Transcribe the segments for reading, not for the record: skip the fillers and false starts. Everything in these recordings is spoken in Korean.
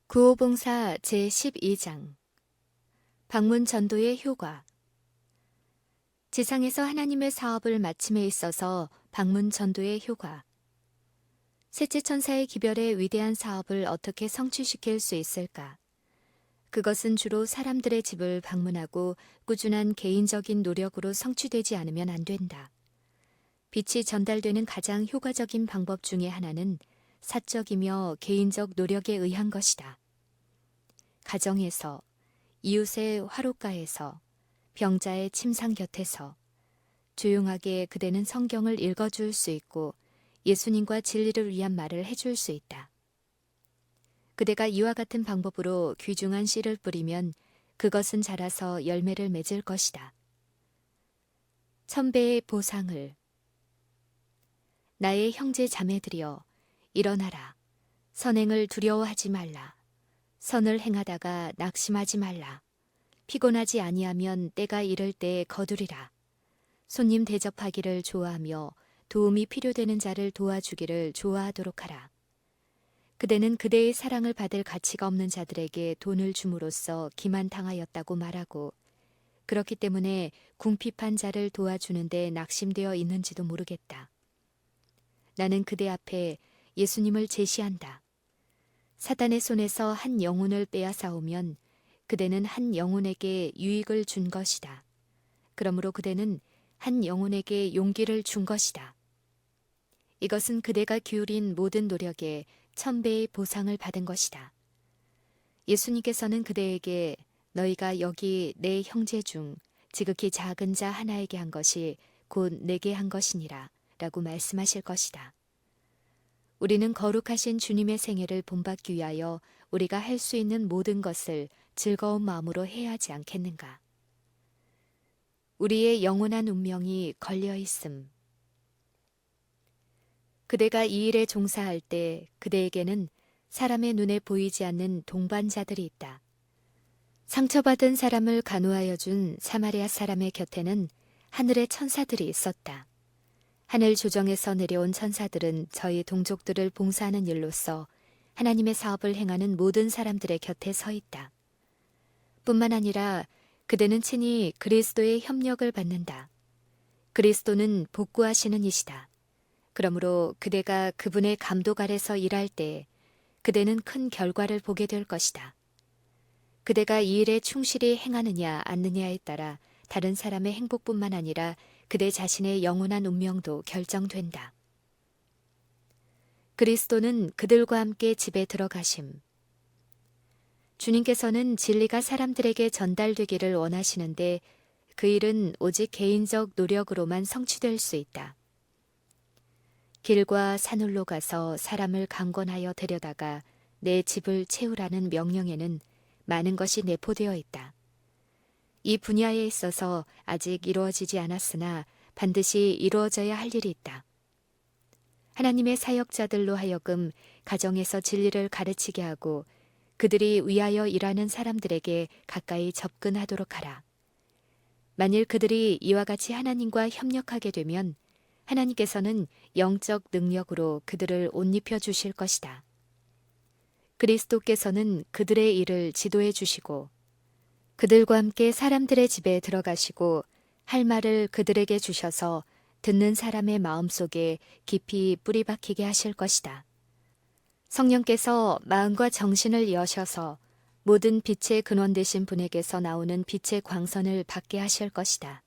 구호봉사 제12장 방문 전도의 효과. 지상에서 하나님의 사업을 마침에 있어서 방문 전도의 효과. 셋째 천사의 기별의 위대한 사업을 어떻게 성취시킬 수 있을까? 그것은 주로 사람들의 집을 방문하고 꾸준한 개인적인 노력으로 성취되지 않으면 안 된다. 빛이 전달되는 가장 효과적인 방법 중에 하나는 사적이며 개인적 노력에 의한 것이다. 가정에서, 이웃의 화롯가에서, 병자의 침상 곁에서 조용하게 그대는 성경을 읽어줄 수 있고 예수님과 진리를 위한 말을 해줄 수 있다. 그대가 이와 같은 방법으로 귀중한 씨를 뿌리면 그것은 자라서 열매를 맺을 것이다. 1000배의 보상을. 나의 형제 자매들이여, 일어나라. 선행을 두려워하지 말라. 선을 행하다가 낙심하지 말라. 피곤하지 아니하면 때가 이를 때에 거두리라. 손님 대접하기를 좋아하며 도움이 필요되는 자를 도와주기를 좋아하도록 하라. 그대는 그대의 사랑을 받을 가치가 없는 자들에게 돈을 줌으로써 기만당하였다고 말하고, 그렇기 때문에 궁핍한 자를 도와주는 데 낙심되어 있는지도 모르겠다. 나는 그대 앞에 예수님을 제시한다. 사단의 손에서 한 영혼을 빼앗아오면 그대는 한 영혼에게 유익을 준 것이다. 그러므로 그대는 한 영혼에게 용기를 준 것이다. 이것은 그대가 기울인 모든 노력에 1000배의 보상을 받은 것이다. 예수님께서는 그대에게 너희가 여기 내 형제 중 지극히 작은 자 하나에게 한 것이 곧 내게 한 것이니라 라고 말씀하실 것이다. 우리는 거룩하신 주님의 생애를 본받기 위하여 우리가 할 수 있는 모든 것을 즐거운 마음으로 해야 하지 않겠는가? 우리의 영원한 운명이 걸려 있음. 그대가 이 일에 종사할 때 그대에게는 사람의 눈에 보이지 않는 동반자들이 있다. 상처받은 사람을 간호하여 준 사마리아 사람의 곁에는 하늘의 천사들이 있었다. 하늘 조정에서 내려온 천사들은 저희 동족들을 봉사하는 일로서 하나님의 사업을 행하는 모든 사람들의 곁에 서 있다. 뿐만 아니라 그대는 친히 그리스도의 협력을 받는다. 그리스도는 복구하시는 이시다. 그러므로 그대가 그분의 감독 아래서 일할 때 그대는 큰 결과를 보게 될 것이다. 그대가 이 일에 충실히 행하느냐 않느냐에 따라 다른 사람의 행복뿐만 아니라 그대 자신의 영원한 운명도 결정된다. 그리스도는 그들과 함께 집에 들어가심. 주님께서는 진리가 사람들에게 전달되기를 원하시는데 그 일은 오직 개인적 노력으로만 성취될 수 있다. 길과 산울로 가서 사람을 강권하여 데려다가 내 집을 채우라는 명령에는 많은 것이 내포되어 있다. 이 분야에 있어서 아직 이루어지지 않았으나 반드시 이루어져야 할 일이 있다. 하나님의 사역자들로 하여금 가정에서 진리를 가르치게 하고 그들이 위하여 일하는 사람들에게 가까이 접근하도록 하라. 만일 그들이 이와 같이 하나님과 협력하게 되면 하나님께서는 영적 능력으로 그들을 옷 입혀 주실 것이다. 그리스도께서는 그들의 일을 지도해 주시고 그들과 함께 사람들의 집에 들어가시고 할 말을 그들에게 주셔서 듣는 사람의 마음속에 깊이 뿌리 박히게 하실 것이다. 성령께서 마음과 정신을 여셔서 모든 빛의 근원 되신 분에게서 나오는 빛의 광선을 받게 하실 것이다.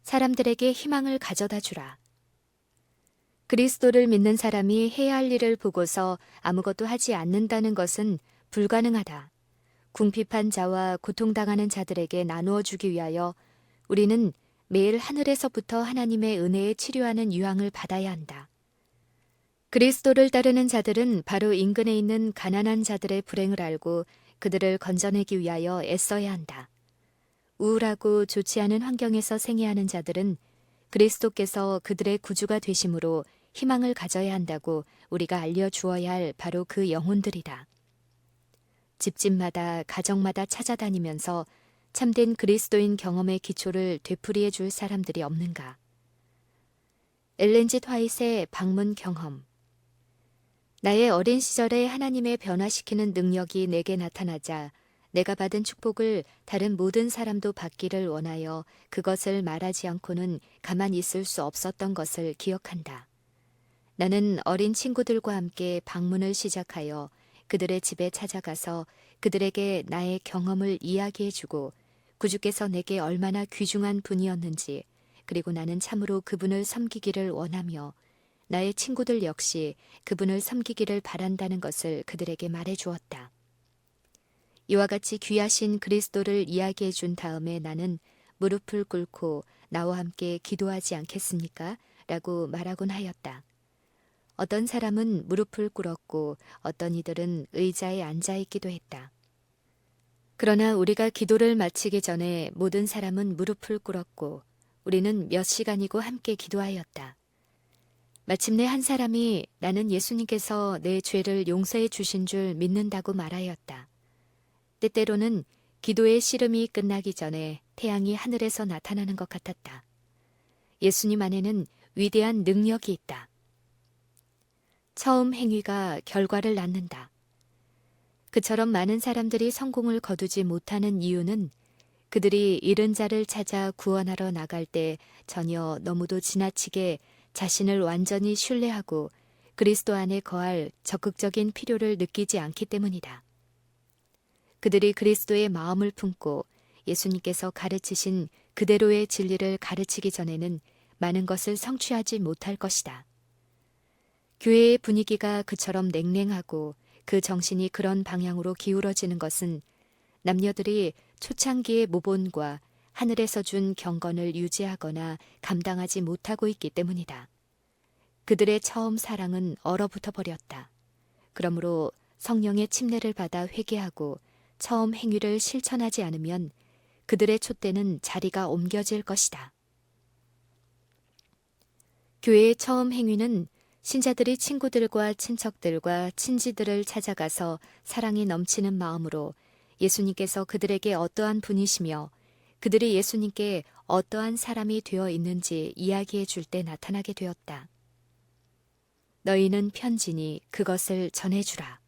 사람들에게 희망을 가져다 주라. 그리스도를 믿는 사람이 해야 할 일을 보고서 아무것도 하지 않는다는 것은 불가능하다. 궁핍한 자와 고통당하는 자들에게 나누어 주기 위하여 우리는 매일 하늘에서부터 하나님의 은혜에 치료하는 유황을 받아야 한다. 그리스도를 따르는 자들은 바로 인근에 있는 가난한 자들의 불행을 알고 그들을 건져내기 위하여 애써야 한다. 우울하고 좋지 않은 환경에서 생애하는 자들은 그리스도께서 그들의 구주가 되심으로 희망을 가져야 한다고 우리가 알려주어야 할 바로 그 영혼들이다. 집집마다 가정마다 찾아다니면서 참된 그리스도인 경험의 기초를 되풀이해 줄 사람들이 없는가? 엘렌 지 화이트의 방문 경험. 나의 어린 시절에 하나님의 변화시키는 능력이 내게 나타나자 내가 받은 축복을 다른 모든 사람도 받기를 원하여 그것을 말하지 않고는 가만히 있을 수 없었던 것을 기억한다. 나는 어린 친구들과 함께 방문을 시작하여 그들의 집에 찾아가서 그들에게 나의 경험을 이야기해주고 구주께서 내게 얼마나 귀중한 분이었는지, 그리고 나는 참으로 그분을 섬기기를 원하며 나의 친구들 역시 그분을 섬기기를 바란다는 것을 그들에게 말해주었다. 이와 같이 귀하신 그리스도를 이야기해 준 다음에 나는 무릎을 꿇고 나와 함께 기도하지 않겠습니까? 라고 말하곤 하였다. 어떤 사람은 무릎을 꿇었고 어떤 이들은 의자에 앉아 있기도 했다. 그러나 우리가 기도를 마치기 전에 모든 사람은 무릎을 꿇었고 우리는 몇 시간이고 함께 기도하였다. 마침내 한 사람이 나는 예수님께서 내 죄를 용서해 주신 줄 믿는다고 말하였다. 때때로는 기도의 씨름이 끝나기 전에 태양이 하늘에서 나타나는 것 같았다. 예수님 안에는 위대한 능력이 있다. 처음 행위가 결과를 낳는다. 그처럼 많은 사람들이 성공을 거두지 못하는 이유는 그들이 잃은 자를 찾아 구원하러 나갈 때 전혀 너무도 지나치게 자신을 완전히 신뢰하고 그리스도 안에 거할 적극적인 필요를 느끼지 않기 때문이다. 그들이 그리스도의 마음을 품고 예수님께서 가르치신 그대로의 진리를 가르치기 전에는 많은 것을 성취하지 못할 것이다. 교회의 분위기가 그처럼 냉랭하고 그 정신이 그런 방향으로 기울어지는 것은 남녀들이 초창기의 모본과 하늘에서 준 경건을 유지하거나 감당하지 못하고 있기 때문이다. 그들의 처음 사랑은 얼어붙어 버렸다. 그러므로 성령의 침례를 받아 회개하고 처음 행위를 실천하지 않으면 그들의 촛대는 자리가 옮겨질 것이다. 교회의 처음 행위는 신자들이 친구들과 친척들과 친지들을 찾아가서 사랑이 넘치는 마음으로 예수님께서 그들에게 어떠한 분이시며 그들이 예수님께 어떠한 사람이 되어 있는지 이야기해 줄 때 나타나게 되었다. 너희는 편지니 그것을 전해주라.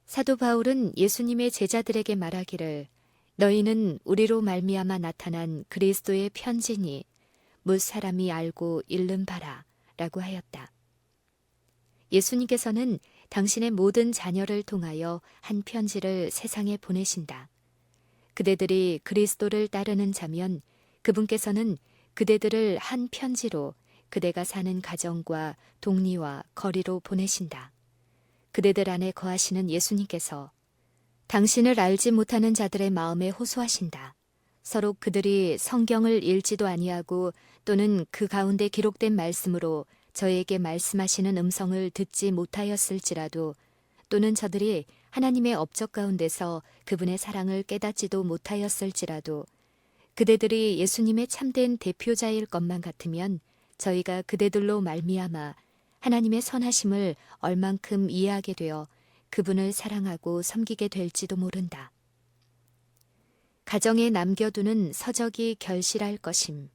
사도 바울은 예수님의 제자들에게 말하기를 너희는 우리로 말미암아 나타난 그리스도의 편지니 뭇 사람이 알고 읽는 바라 라고 하였다. 예수님께서는 당신의 모든 자녀를 통하여 한 편지를 세상에 보내신다. 그대들이 그리스도를 따르는 자면 그분께서는 그대들을 한 편지로 그대가 사는 가정과 동리와 거리로 보내신다. 그대들 안에 거하시는 예수님께서 당신을 알지 못하는 자들의 마음에 호소하신다. 서로 그들이 성경을 읽지도 아니하고 또는 그 가운데 기록된 말씀으로 저에게 말씀하시는 음성을 듣지 못하였을지라도 또는 저들이 하나님의 업적 가운데서 그분의 사랑을 깨닫지도 못하였을지라도 그대들이 예수님의 참된 대표자일 것만 같으면 저희가 그대들로 말미암아 하나님의 선하심을 얼만큼 이해하게 되어 그분을 사랑하고 섬기게 될지도 모른다. 가정에 남겨두는 서적이 결실할 것임.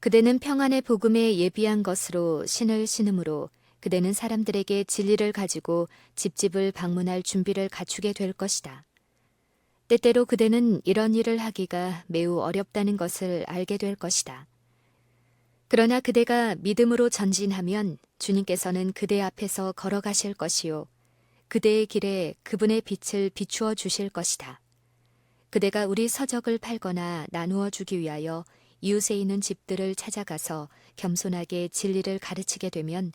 그대는 평안의 복음에 예비한 것으로 신을 신음으로 그대는 사람들에게 진리를 가지고 집집을 방문할 준비를 갖추게 될 것이다. 때때로 그대는 이런 일을 하기가 매우 어렵다는 것을 알게 될 것이다. 그러나 그대가 믿음으로 전진하면 주님께서는 그대 앞에서 걸어가실 것이요. 그대의 길에 그분의 빛을 비추어 주실 것이다. 그대가 우리 서적을 팔거나 나누어 주기 위하여 이웃에 있는 집들을 찾아가서 겸손하게 진리를 가르치게 되면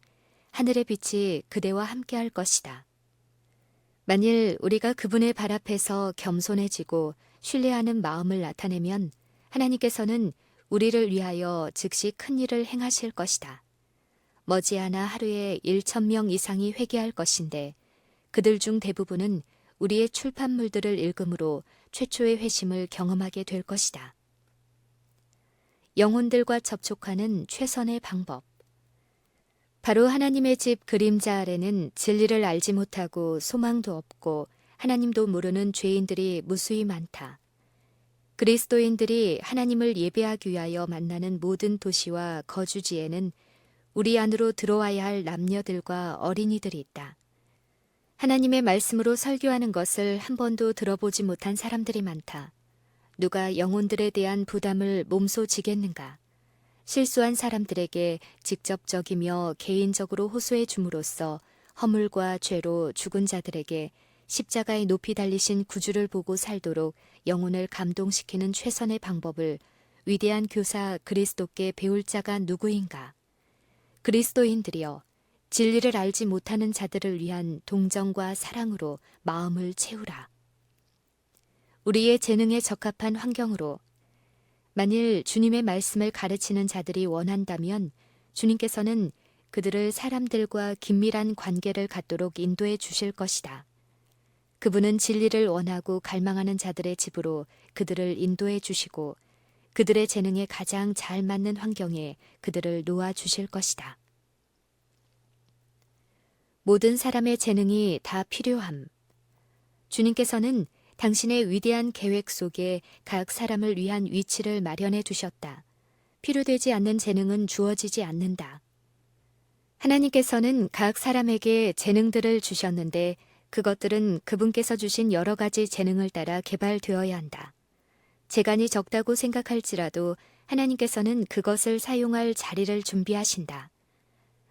하늘의 빛이 그대와 함께할 것이다. 만일 우리가 그분의 발 앞에서 겸손해지고 신뢰하는 마음을 나타내면 하나님께서는 우리를 위하여 즉시 큰 일을 행하실 것이다. 머지않아 하루에 1,000명 이상이 회개할 것인데 그들 중 대부분은 우리의 출판물들을 읽음으로 최초의 회심을 경험하게 될 것이다. 영혼들과 접촉하는 최선의 방법. 바로 하나님의 집 그림자 아래는 진리를 알지 못하고 소망도 없고 하나님도 모르는 죄인들이 무수히 많다. 그리스도인들이 하나님을 예배하기 위하여 만나는 모든 도시와 거주지에는 우리 안으로 들어와야 할 남녀들과 어린이들이 있다. 하나님의 말씀으로 설교하는 것을 한 번도 들어보지 못한 사람들이 많다. 누가 영혼들에 대한 부담을 몸소 지겠는가? 실수한 사람들에게 직접적이며 개인적으로 호소해 줌으로써 허물과 죄로 죽은 자들에게 십자가에 높이 달리신 구주를 보고 살도록 영혼을 감동시키는 최선의 방법을 위대한 교사 그리스도께 배울 자가 누구인가? 그리스도인들이여, 진리를 알지 못하는 자들을 위한 동정과 사랑으로 마음을 채우라. 우리의 재능에 적합한 환경으로 만일 주님의 말씀을 가르치는 자들이 원한다면 주님께서는 그들을 사람들과 긴밀한 관계를 갖도록 인도해 주실 것이다. 그분은 진리를 원하고 갈망하는 자들의 집으로 그들을 인도해 주시고 그들의 재능에 가장 잘 맞는 환경에 그들을 놓아 주실 것이다. 모든 사람의 재능이 다 필요함. 주님께서는 당신의 위대한 계획 속에 각 사람을 위한 위치를 마련해 두셨다. 필요되지 않는 재능은 주어지지 않는다. 하나님께서는 각 사람에게 재능들을 주셨는데 그것들은 그분께서 주신 여러 가지 재능을 따라 개발되어야 한다. 재간이 적다고 생각할지라도 하나님께서는 그것을 사용할 자리를 준비하신다.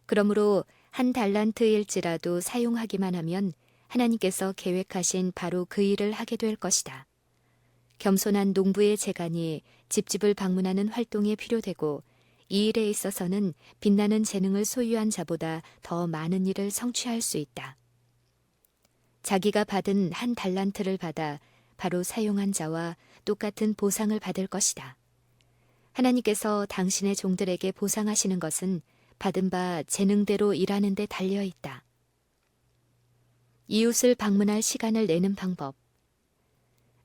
그러므로 한 달란트일지라도 사용하기만 하면 하나님께서 계획하신 바로 그 일을 하게 될 것이다. 겸손한 농부의 재간이 집집을 방문하는 활동에 필요되고 이 일에 있어서는 빛나는 재능을 소유한 자보다 더 많은 일을 성취할 수 있다. 자기가 받은 한 달란트를 받아 바로 사용한 자와 똑같은 보상을 받을 것이다. 하나님께서 당신의 종들에게 보상하시는 것은 받은 바 재능대로 일하는 데 달려 있다. 이웃을 방문할 시간을 내는 방법.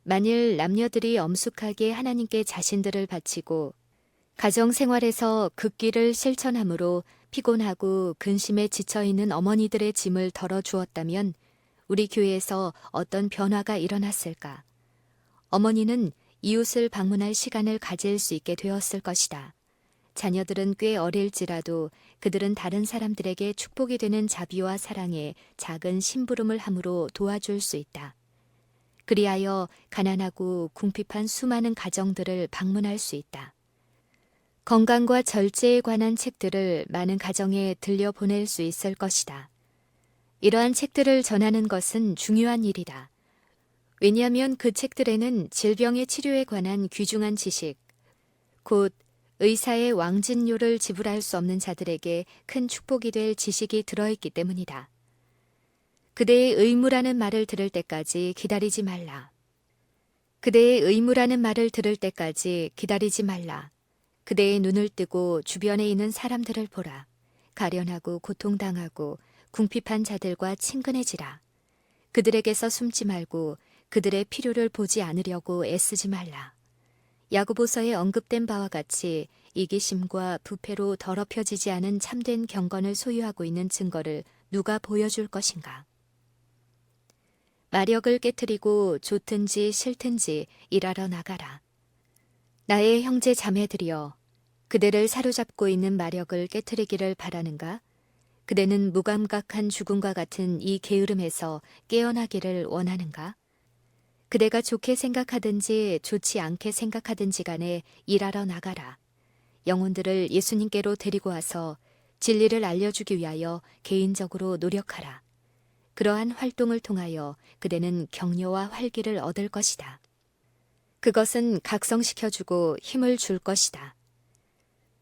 만일 남녀들이 엄숙하게 하나님께 자신들을 바치고 가정 생활에서 극기를 실천함으로 피곤하고 근심에 지쳐있는 어머니들의 짐을 덜어주었다면 우리 교회에서 어떤 변화가 일어났을까? 어머니는 이웃을 방문할 시간을 가질 수 있게 되었을 것이다. 자녀들은 꽤 어릴지라도 그들은 다른 사람들에게 축복이 되는 자비와 사랑에 작은 심부름을 함으로 도와줄 수 있다. 그리하여 가난하고 궁핍한 수많은 가정들을 방문할 수 있다. 건강과 절제에 관한 책들을 많은 가정에 들려보낼 수 있을 것이다. 이러한 책들을 전하는 것은 중요한 일이다. 왜냐하면 그 책들에는 질병의 치료에 관한 귀중한 지식, 곧 의사의 왕진료를 지불할 수 없는 자들에게 큰 축복이 될 지식이 들어있기 때문이다. 그대의 의무라는 말을 들을 때까지 기다리지 말라. 그대의 의무라는 말을 들을 때까지 기다리지 말라. 그대의 눈을 뜨고 주변에 있는 사람들을 보라. 가련하고 고통당하고 궁핍한 자들과 친근해지라. 그들에게서 숨지 말고 그들의 필요를 보지 않으려고 애쓰지 말라. 야고보서에 언급된 바와 같이 이기심과 부패로 더럽혀지지 않은 참된 경건을 소유하고 있는 증거를 누가 보여줄 것인가? 마력을 깨트리고 좋든지 싫든지 일하러 나가라. 나의 형제 자매들이여, 그대를 사로잡고 있는 마력을 깨트리기를 바라는가? 그대는 무감각한 죽음과 같은 이 게으름에서 깨어나기를 원하는가? 그대가 좋게 생각하든지 좋지 않게 생각하든지 간에 일하러 나가라. 영혼들을 예수님께로 데리고 와서 진리를 알려주기 위하여 개인적으로 노력하라. 그러한 활동을 통하여 그대는 격려와 활기를 얻을 것이다. 그것은 각성시켜주고 힘을 줄 것이다.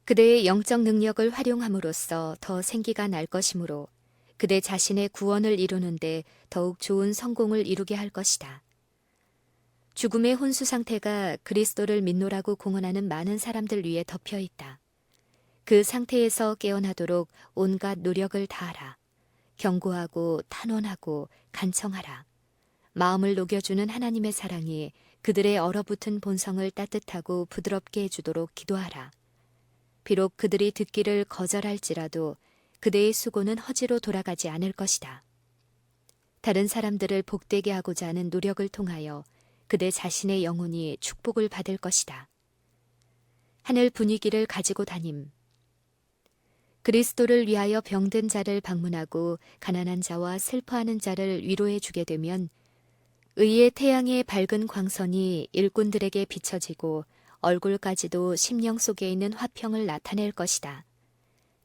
그대의 영적 능력을 활용함으로써 더 생기가 날 것이므로 그대 자신의 구원을 이루는데 더욱 좋은 성공을 이루게 할 것이다. 죽음의 혼수 상태가 그리스도를 믿노라고 공언하는 많은 사람들 위에 덮여 있다. 그 상태에서 깨어나도록 온갖 노력을 다하라. 경고하고 탄원하고 간청하라. 마음을 녹여주는 하나님의 사랑이 그들의 얼어붙은 본성을 따뜻하고 부드럽게 해주도록 기도하라. 비록 그들이 듣기를 거절할지라도 그대의 수고는 허지로 돌아가지 않을 것이다. 다른 사람들을 복되게 하고자 하는 노력을 통하여 그대 자신의 영혼이 축복을 받을 것이다. 하늘 분위기를 가지고 다님. 그리스도를 위하여 병든 자를 방문하고 가난한 자와 슬퍼하는 자를 위로해 주게 되면 의의 태양의 밝은 광선이 일꾼들에게 비춰지고 얼굴까지도 심령 속에 있는 화평을 나타낼 것이다.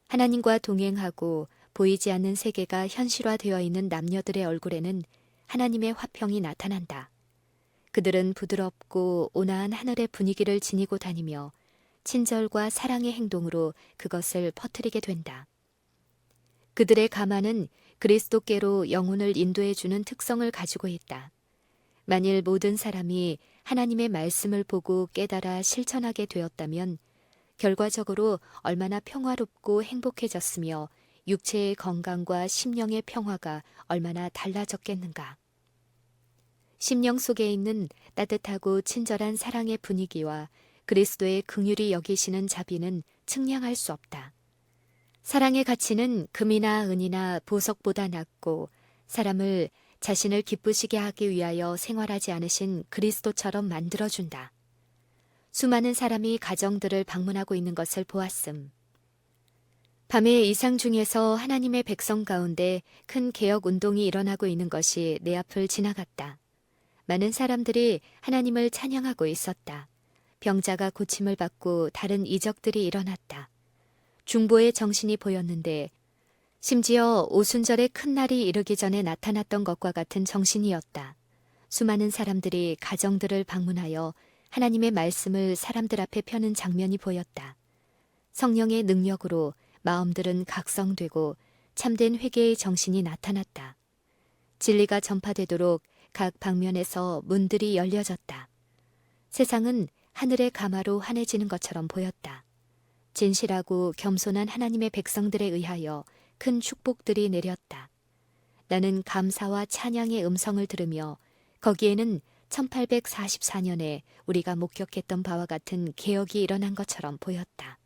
하나님과 동행하고 보이지 않는 세계가 현실화되어 있는 남녀들의 얼굴에는 하나님의 화평이 나타난다. 그들은 부드럽고 온화한 하늘의 분위기를 지니고 다니며 친절과 사랑의 행동으로 그것을 퍼뜨리게 된다. 그들의 가마는 그리스도께로 영혼을 인도해주는 특성을 가지고 있다. 만일 모든 사람이 하나님의 말씀을 보고 깨달아 실천하게 되었다면 결과적으로 얼마나 평화롭고 행복해졌으며 육체의 건강과 심령의 평화가 얼마나 달라졌겠는가. 심령 속에 있는 따뜻하고 친절한 사랑의 분위기와 그리스도의 긍휼히 여기시는 자비는 측량할 수 없다. 사랑의 가치는 금이나 은이나 보석보다 낮고 사람을 자신을 기쁘시게 하기 위하여 생활하지 않으신 그리스도처럼 만들어준다. 수많은 사람이 가정들을 방문하고 있는 것을 보았음. 밤의 이상 중에서 하나님의 백성 가운데 큰 개혁 운동이 일어나고 있는 것이 내 앞을 지나갔다. 많은 사람들이 하나님을 찬양하고 있었다. 병자가 고침을 받고 다른 이적들이 일어났다. 중보의 정신이 보였는데 심지어 오순절의 큰 날이 이르기 전에 나타났던 것과 같은 정신이었다. 수많은 사람들이 가정들을 방문하여 하나님의 말씀을 사람들 앞에 펴는 장면이 보였다. 성령의 능력으로 마음들은 각성되고 참된 회개의 정신이 나타났다. 진리가 전파되도록 각 방면에서 문들이 열려졌다. 세상은 하늘의 가마로 환해지는 것처럼 보였다. 진실하고 겸손한 하나님의 백성들에 의하여 큰 축복들이 내렸다. 나는 감사와 찬양의 음성을 들으며 거기에는 1844년에 우리가 목격했던 바와 같은 개혁이 일어난 것처럼 보였다.